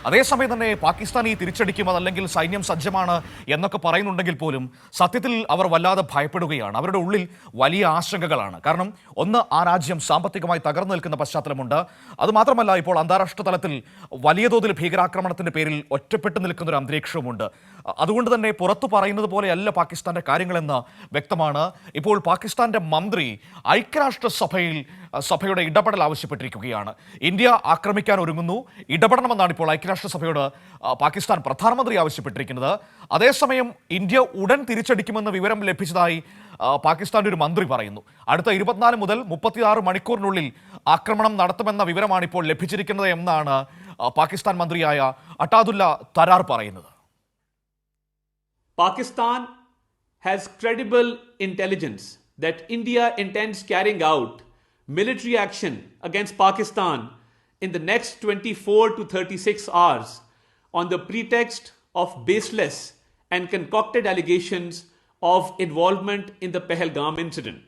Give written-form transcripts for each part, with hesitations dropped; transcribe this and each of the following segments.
അതേസമയം തന്നെ പാകിസ്ഥാൻ ഈ തിരിച്ചടിക്കും അതല്ലെങ്കിൽ സൈന്യം സജ്ജമാണ് എന്നൊക്കെ പറയുന്നുണ്ടെങ്കിൽ പോലും സത്യത്തിൽ അവർ വല്ലാതെ ഭയപ്പെടുകയാണ്. അവരുടെ ഉള്ളിൽ വലിയ ആശങ്കകളാണ്. കാരണം ഒന്ന്, ആ രാജ്യം സാമ്പത്തികമായി തകർന്നു നിൽക്കുന്ന പശ്ചാത്തലമുണ്ട്. അതുമാത്രമല്ല, ഇപ്പോൾ അന്താരാഷ്ട്ര തലത്തിൽ വലിയ തോതിൽ ഭീകരാക്രമണത്തിന്റെ പേരിൽ ഒറ്റപ്പെട്ടു നിൽക്കുന്ന ഒരു അന്തരീക്ഷവുമുണ്ട്. അതുകൊണ്ട് തന്നെ പുറത്തു പറയുന്നത് പോലെയല്ല പാകിസ്ഥാന്റെ കാര്യങ്ങളെന്ന് വ്യക്തമാണ്. ഇപ്പോൾ പാകിസ്ഥാന്റെ മന്ത്രി സഭയുടെ ഇടപെടൽ ആവശ്യപ്പെട്ടിരിക്കുകയാണ്. ഇന്ത്യ ആക്രമിക്കാൻ ഒരുങ്ങുന്നു, ഇടപെടണമെന്നാണ് ഇപ്പോൾ ഐക്യരാഷ്ട്രസഭയോട് പാകിസ്ഥാൻ പ്രധാനമന്ത്രി ആവശ്യപ്പെട്ടിരിക്കുന്നത്. അതേസമയം ഇന്ത്യ ഉടൻ തിരിച്ചടിക്കുമെന്ന് വിവരം ലഭിച്ചതായി പാകിസ്ഥാന്റെ ഒരു മന്ത്രി പറയുന്നു. അടുത്ത 24 മുതൽ 36 മണിക്കൂറിനുള്ളിൽ ആക്രമണം നടത്തുമെന്ന വിവരമാണ് ഇപ്പോൾ ലഭിച്ചിരിക്കുന്നത് എന്നാണ് പാകിസ്ഥാൻ മന്ത്രിയായ അട്ടാദുല്ല തരാർ പറയുന്നത്. Pakistan has credible intelligence that India intends carrying out military action against Pakistan in the next 24 to 36 hours on the pretext of baseless and concocted allegations of involvement in the Pahalgam incident.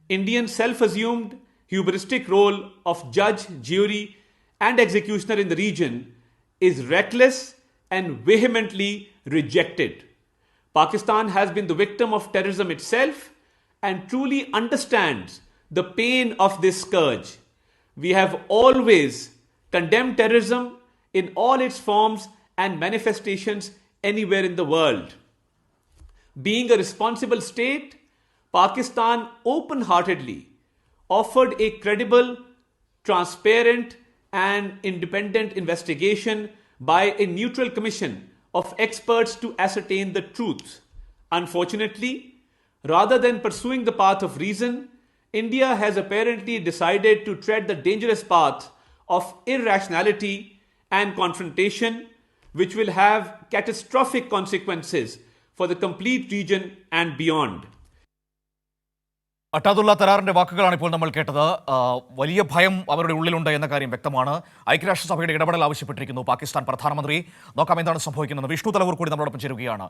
India's self-assumed hubristic role of judge, jury, and executioner in the region is reckless and vehemently rejected. Pakistan has been the victim of terrorism itself and truly understands the pain of this scourge. We have always condemned terrorism in all its forms and manifestations anywhere in the world. Being a responsible state, Pakistan open-heartedly offered a credible, transparent, and independent investigation by a neutral commission of experts to ascertain the truth. Unfortunately, rather than pursuing the path of reason, India has apparently decided to tread the dangerous path of irrationality and confrontation, which will have catastrophic consequences for the complete region and beyond. അട്ടാദുല്ല തരാറിന്റെ വാക്കുകളാണ് ഇപ്പോൾ നമ്മൾ കേട്ടത്. വലിയ ഭയം അവരുടെ ഉള്ളിലുണ്ട് എന്ന കാര്യം വ്യക്തമാണ്. ഐക്യരാഷ്ട്രസഭയുടെ ഇടപെടൽ ആവശ്യപ്പെട്ടിരിക്കുന്നു പാകിസ്ഥാൻ പ്രധാനമന്ത്രി. നോക്കാം എന്താണ് സംഭവിക്കുന്നത്. വിഷ്ണു തലവൂർ കൂടി നമ്മളോടൊപ്പം ചേരുകയാണ്.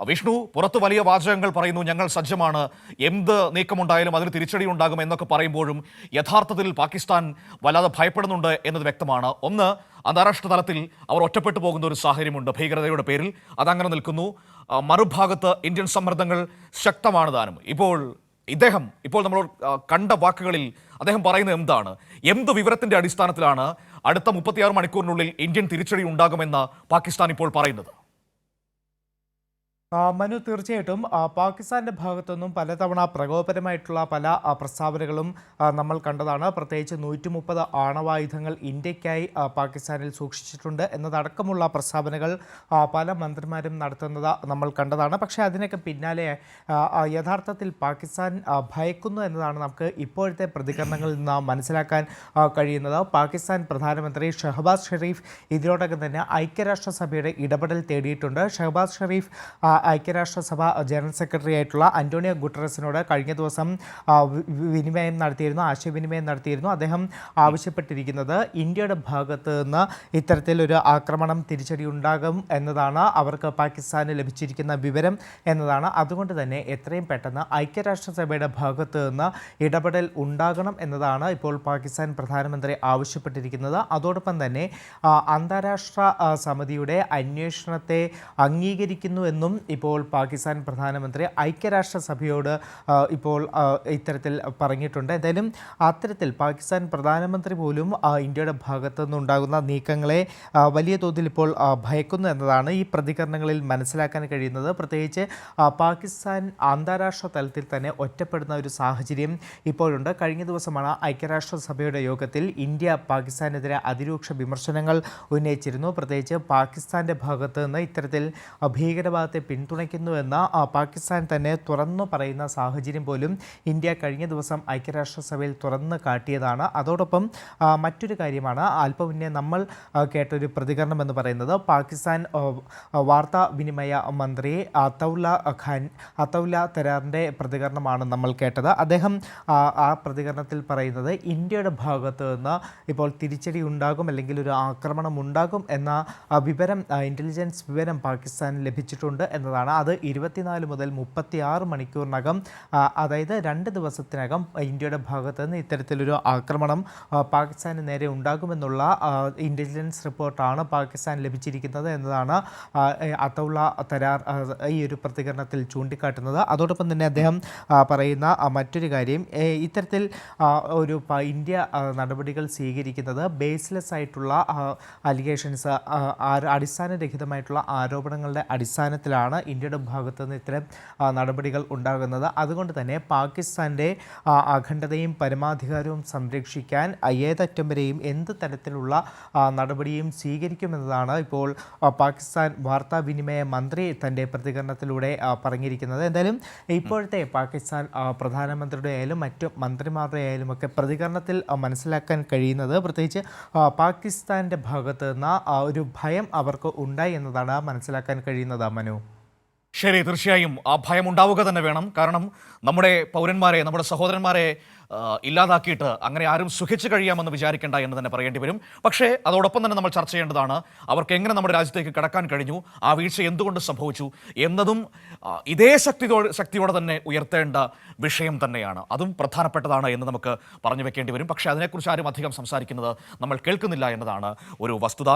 വിഷ്ണു, പുറത്ത് വലിയ വാചകങ്ങൾ പറയുന്നു, ഞങ്ങൾ സജ്ജമാണ്, എന്ത് നീക്കമുണ്ടായാലും അതിന് തിരിച്ചടി ഉണ്ടാകും എന്നൊക്കെ പറയുമ്പോഴും യഥാർത്ഥത്തിൽ പാകിസ്ഥാൻ വല്ലാതെ ഭയപ്പെടുന്നുണ്ട് എന്നത് വ്യക്തമാണ്. ഒന്ന്, അന്താരാഷ്ട്ര തലത്തിൽ അവർ ഒറ്റപ്പെട്ടു പോകുന്ന ഒരു സാഹചര്യമുണ്ട് ഭീകരതയുടെ പേരിൽ, അതങ്ങനെ നിൽക്കുന്നു. മറുഭാഗത്ത് ഇന്ത്യൻ സമ്മർദ്ദങ്ങൾ ശക്തമാണ് താനും. ഇപ്പോൾ നമ്മൾ കണ്ട വാക്കുകളിൽ അദ്ദേഹം പറയുന്നത് എന്താണ്? എന്ത് വിവരത്തിന്റെ അടിസ്ഥാനത്തിലാണ് അടുത്ത 36 മണിക്കൂറിനുള്ളിൽ ഇന്ത്യൻ തിരിച്ചടി ഉണ്ടാകുമെന്ന് പാകിസ്ഥാൻ ഇപ്പോൾ പറയുന്നത്? മനു, തീർച്ചയായിട്ടും പാകിസ്ഥാൻ്റെ ഭാഗത്തുനിന്നും പലതവണ പ്രകോപനമായിട്ടുള്ള പല പ്രസ്താവനകളും നമ്മൾ കണ്ടതാണ്. പ്രത്യേകിച്ച് 130 ആണവായുധങ്ങൾ ഇന്ത്യക്കായി പാകിസ്ഥാനിൽ സൂക്ഷിച്ചിട്ടുണ്ട് എന്നതടക്കമുള്ള പ്രസ്താവനകൾ പല മന്ത്രിമാരും നടത്തുന്നത് നമ്മൾ കണ്ടതാണ്. പക്ഷേ അതിനൊക്കെ പിന്നാലെ യഥാർത്ഥത്തിൽ പാകിസ്ഥാൻ ഭയക്കുന്നു എന്നതാണ് നമുക്ക് ഇപ്പോഴത്തെ പ്രതികരണങ്ങളിൽ നിന്ന് മനസ്സിലാക്കാൻ കഴിയുന്നത്. പാകിസ്ഥാൻ പ്രധാനമന്ത്രി ഷഹബാസ് ഷെരീഫ് ഇതിനോടകം തന്നെ ഐക്യരാഷ്ട്രസഭയുടെ ഇടപെടൽ തേടിയിട്ടുണ്ട്. ഷഹബാസ് ഷെരീഫ് ഐക്യരാഷ്ട്രസഭ ജനറൽ സെക്രട്ടറി ആയിട്ടുള്ള അന്റോണിയോ ഗുട്ടറസിനോട് കഴിഞ്ഞ ദിവസം ആശയവിനിമയം നടത്തിയിരുന്നു. അദ്ദേഹം ആവശ്യപ്പെട്ടിരിക്കുന്നത് ഇന്ത്യയുടെ ഭാഗത്ത് നിന്ന് ഇത്തരത്തിലൊരു ആക്രമണം തിരിച്ചടി ഉണ്ടാകും എന്നതാണ് അവർക്ക് പാകിസ്ഥാന് ലഭിച്ചിരിക്കുന്ന വിവരം എന്നതാണ്. അതുകൊണ്ട് തന്നെ എത്രയും പെട്ടെന്ന് ഐക്യരാഷ്ട്രസഭയുടെ ഭാഗത്ത് നിന്ന് ഇടപെടൽ ഉണ്ടാകണം എന്നതാണ് ഇപ്പോൾ പാകിസ്ഥാൻ പ്രധാനമന്ത്രി ആവശ്യപ്പെട്ടിരിക്കുന്നത്. അതോടൊപ്പം തന്നെ അന്താരാഷ്ട്ര സമിതിയുടെ അന്വേഷണത്തെ അംഗീകരിക്കുന്നുവെന്നും ഇപ്പോൾ പാകിസ്ഥാൻ പ്രധാനമന്ത്രി ഐക്യരാഷ്ട്രസഭയോട് ഇപ്പോൾ ഇത്തരത്തിൽ പറഞ്ഞിട്ടുണ്ട്. എന്തായാലും അത്തരത്തിൽ പാകിസ്ഥാൻ പ്രധാനമന്ത്രി പോലും ഇന്ത്യയുടെ ഭാഗത്തു നിന്നുണ്ടാകുന്ന നീക്കങ്ങളെ വലിയ തോതിൽ ഇപ്പോൾ ഭയക്കുന്നു എന്നതാണ് ഈ പ്രതികരണങ്ങളിൽ മനസ്സിലാക്കാൻ കഴിയുന്നത്. പ്രത്യേകിച്ച് പാകിസ്ഥാൻ അന്താരാഷ്ട്ര തലത്തിൽ തന്നെ ഒറ്റപ്പെടുന്ന ഒരു സാഹചര്യം ഇപ്പോഴുണ്ട്. കഴിഞ്ഞ ദിവസമാണ് ഐക്യരാഷ്ട്രസഭയുടെ യോഗത്തിൽ ഇന്ത്യ പാകിസ്ഥാനെതിരെ അതിരൂക്ഷ വിമർശനങ്ങൾ ഉന്നയിച്ചിരുന്നു. പ്രത്യേകിച്ച് പാകിസ്ഥാൻ്റെ ഭാഗത്ത് നിന്ന് ഇത്തരത്തിൽ ഭീകരവാദത്തെ പിന്തുണയ്ക്കുന്നുവെന്ന് പാകിസ്ഥാൻ തന്നെ തുറന്നു പറയുന്ന സാഹചര്യം പോലും ഇന്ത്യ കഴിഞ്ഞ ദിവസം ഐക്യരാഷ്ട്രസഭയിൽ തുറന്നു കാട്ടിയതാണ്. അതോടൊപ്പം മറ്റൊരു കാര്യമാണ് അല്പമുന്നേ നമ്മൾ കേട്ടൊരു പ്രതികരണം എന്ന് പറയുന്നത് പാകിസ്ഥാൻ വാർത്താവിനിമയ മന്ത്രി അത്തൗല്ല തരാറിൻ്റെ പ്രതികരണമാണ് നമ്മൾ കേട്ടത്. അദ്ദേഹം ആ പ്രതികരണത്തിൽ പറയുന്നത് ഇന്ത്യയുടെ ഭാഗത്ത് നിന്ന് ഇപ്പോൾ തിരിച്ചടി ഉണ്ടാകും അല്ലെങ്കിൽ ഒരു ആക്രമണം ഉണ്ടാകും എന്ന വിവരം, ഇൻ്റലിജൻസ് വിവരം പാകിസ്ഥാന് ലഭിച്ചിട്ടുണ്ട് എന്നതാണ് എന്നതാണ്. അത് 24 മുതൽ 36 മണിക്കൂറിനകം, അതായത് 2 ദിവസത്തിനകം ഇന്ത്യയുടെ ഭാഗത്ത് നിന്ന് ഇത്തരത്തിലൊരു ആക്രമണം പാകിസ്ഥാന് നേരെ ഉണ്ടാകുമെന്നുള്ള ഇൻ്റലിജൻസ് റിപ്പോർട്ടാണ് പാകിസ്ഥാൻ ലഭിച്ചിരിക്കുന്നത് എന്നതാണ് അത്തൗള്ള തരാർ ഈ ഒരു പ്രതികരണത്തിൽ ചൂണ്ടിക്കാട്ടുന്നത്. അതോടൊപ്പം തന്നെ അദ്ദേഹം പറയുന്ന മറ്റൊരു കാര്യം, ഇത്തരത്തിൽ ഒരു ഇന്ത്യ നടപടികൾ സ്വീകരിക്കുന്നത് ബേസ്ലെസ് ആയിട്ടുള്ള അലിഗേഷൻസ്, അടിസ്ഥാനരഹിതമായിട്ടുള്ള ആരോപണങ്ങളുടെ അടിസ്ഥാനത്തിലാണ് ഇന്ത്യയുടെ ഭാഗത്തു നിന്ന് ഇത്തരം നടപടികൾ ഉണ്ടാകുന്നത്. അതുകൊണ്ട് തന്നെ പാകിസ്ഥാൻ്റെ അഖണ്ഡതയും പരമാധികാരവും സംരക്ഷിക്കാൻ ഏതറ്റം വരെയും എന്ത് തരത്തിലുള്ള നടപടിയും സ്വീകരിക്കുമെന്നതാണ് ഇപ്പോൾ പാകിസ്ഥാൻ വാർത്താവിനിമയ മന്ത്രി തൻ്റെ പ്രതികരണത്തിലൂടെ പറഞ്ഞിരിക്കുന്നത്. എന്തായാലും ഇപ്പോഴത്തെ പാകിസ്ഥാൻ പ്രധാനമന്ത്രിയുടെ ആയാലും മറ്റു മന്ത്രിമാരുടെ ആയാലും ഒക്കെ പ്രതികരണത്തിൽ മനസ്സിലാക്കാൻ കഴിയുന്നത്, പ്രത്യേകിച്ച് പാകിസ്ഥാൻ്റെ ഭാഗത്ത് നിന്ന് ഒരു ഭയം അവർക്ക് ഉണ്ടായി എന്നതാണ് മനസ്സിലാക്കാൻ കഴിയുന്നത്. മനു, ശരി, തീർച്ചയായും ആ ഭയം ഉണ്ടാവുക തന്നെ വേണം. കാരണം നമ്മുടെ പൗരന്മാരെ, നമ്മുടെ സഹോദരന്മാരെ ഇല്ലാതാക്കിയിട്ട് അങ്ങനെ ആരും സുഖിച്ച് കഴിയാമെന്ന് വിചാരിക്കേണ്ട എന്ന് തന്നെ പറയേണ്ടി വരും. പക്ഷേ അതോടൊപ്പം തന്നെ നമ്മൾ ചർച്ച ചെയ്യേണ്ടതാണ് അവർക്ക് എങ്ങനെ നമ്മുടെ രാജ്യത്തേക്ക് കടക്കാൻ കഴിഞ്ഞു, ആ വീഴ്ച എന്തുകൊണ്ട് സംഭവിച്ചു എന്നതും ഇതേ ശക്തിയോടെ തന്നെ ഉയർത്തേണ്ട വിഷയം തന്നെയാണ്. അതും പ്രധാനപ്പെട്ടതാണ് എന്ന് നമുക്ക് പറഞ്ഞു വെക്കേണ്ടി വരും. പക്ഷേ അതിനെക്കുറിച്ച് ആരും അധികം സംസാരിക്കുന്നത് നമ്മൾ കേൾക്കുന്നില്ല എന്നതാണ് ഒരു വസ്തുത.